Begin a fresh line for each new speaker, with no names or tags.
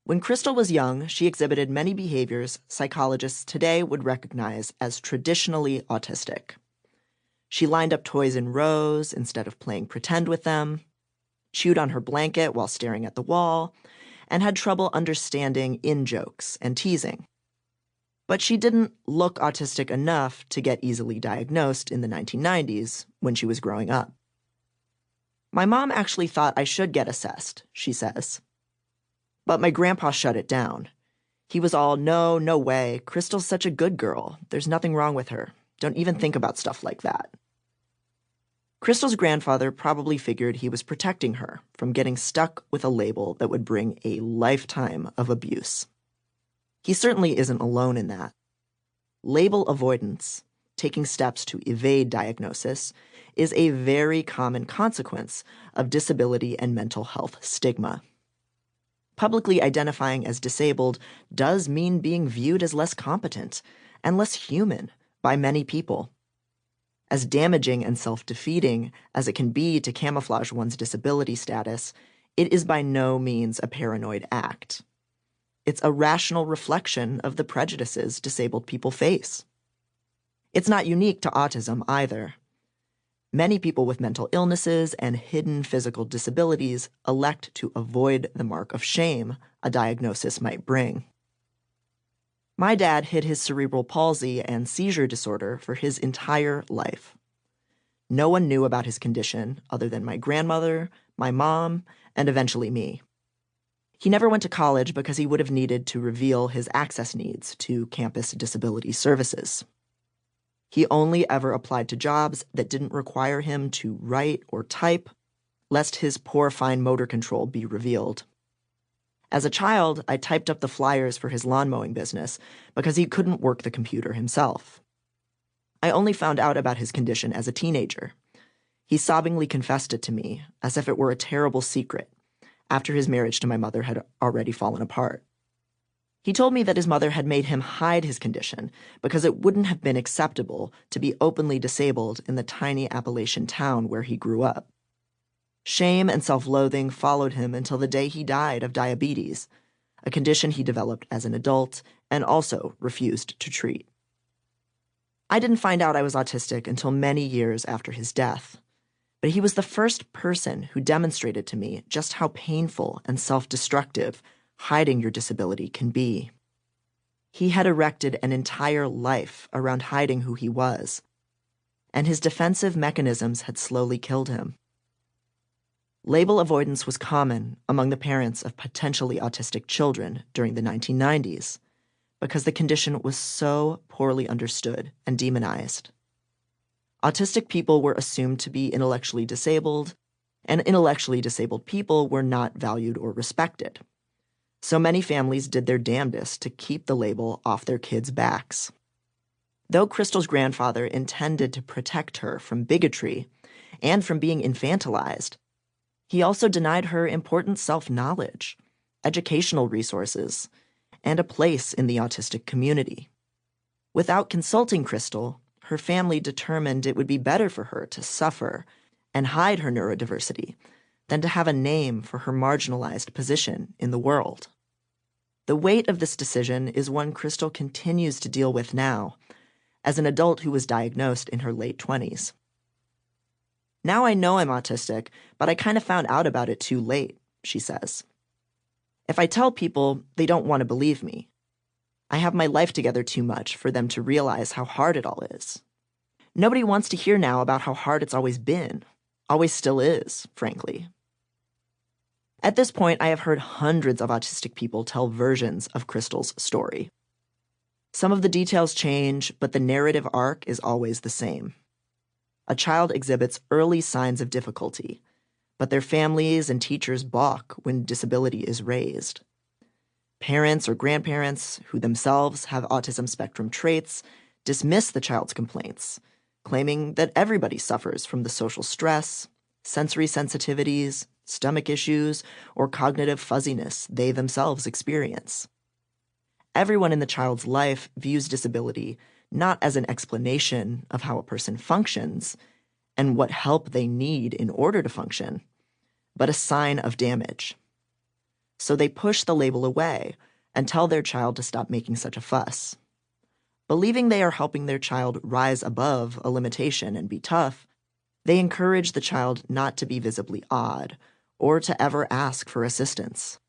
When Crystal was young, she exhibited many behaviors psychologists today would recognize as traditionally autistic. She lined up toys in rows instead of playing pretend with them, chewed on her blanket while staring at the wall, and had trouble understanding in-jokes and teasing. But she didn't look autistic enough to get easily diagnosed in the 1990s when she was growing up. My mom actually thought I should get assessed, she says. But my grandpa shut it down. He was all, no way, Crystal's such a good girl. There's nothing wrong with her. Don't even think about stuff like that. Crystal's grandfather probably figured he was protecting her from getting stuck with a label that would bring a lifetime of abuse. He certainly isn't alone in that. Label avoidance, taking steps to evade diagnosis, is a very common consequence of disability and mental health stigma. Publicly identifying as disabled does mean being viewed as less competent and less human by many people. As damaging and self-defeating as it can be to camouflage one's disability status, it is by no means a paranoid act. It's a rational reflection of the prejudices disabled people face. It's not unique to autism either. Many people with mental illnesses and hidden physical disabilities elect to avoid the mark of shame a diagnosis might bring. My dad hid his cerebral palsy and seizure disorder for his entire life. No one knew about his condition other than my grandmother, my mom, and eventually me. He never went to college because he would have needed to reveal his access needs to campus disability services. He only ever applied to jobs that didn't require him to write or type, lest his poor fine motor control be revealed. As a child, I typed up the flyers for his lawn mowing business because he couldn't work the computer himself. I only found out about his condition as a teenager. He sobbingly confessed it to me, as if it were a terrible secret, after his marriage to my mother had already fallen apart. He told me that his mother had made him hide his condition because it wouldn't have been acceptable to be openly disabled in the tiny Appalachian town where he grew up. Shame and self-loathing followed him until the day he died of diabetes, a condition he developed as an adult and also refused to treat. I didn't find out I was autistic until many years after his death, but he was the first person who demonstrated to me just how painful and self-destructive hiding your disability can be. He had erected an entire life around hiding who he was, and his defensive mechanisms had slowly killed him. Label avoidance was common among the parents of potentially autistic children during the 1990s because the condition was so poorly understood and demonized. Autistic people were assumed to be intellectually disabled, and intellectually disabled people were not valued or respected. So many families did their damnedest to keep the label off their kids' backs. Though Crystal's grandfather intended to protect her from bigotry and from being infantilized, he also denied her important self-knowledge, educational resources, and a place in the autistic community. Without consulting Crystal, her family determined it would be better for her to suffer and hide her neurodiversity than to have a name for her marginalized position in the world. The weight of this decision is one Crystal continues to deal with now, as an adult who was diagnosed in her late 20s. Now I know I'm autistic, but I kind of found out about it too late, she says. If I tell people, they don't want to believe me. I have my life together too much for them to realize how hard it all is. Nobody wants to hear now about how hard it's always been, always still is, frankly. At this point, I have heard hundreds of autistic people tell versions of Crystal's story. Some of the details change, but the narrative arc is always the same. A child exhibits early signs of difficulty, but their families and teachers balk when disability is raised. Parents or grandparents, who themselves have autism spectrum traits, dismiss the child's complaints, claiming that everybody suffers from the social stress, sensory sensitivities, stomach issues, or cognitive fuzziness they themselves experience. Everyone in the child's life views disability not as an explanation of how a person functions and what help they need in order to function, but a sign of damage. So they push the label away and tell their child to stop making such a fuss. Believing they are helping their child rise above a limitation and be tough, they encourage the child not to be visibly odd or to ever ask for assistance.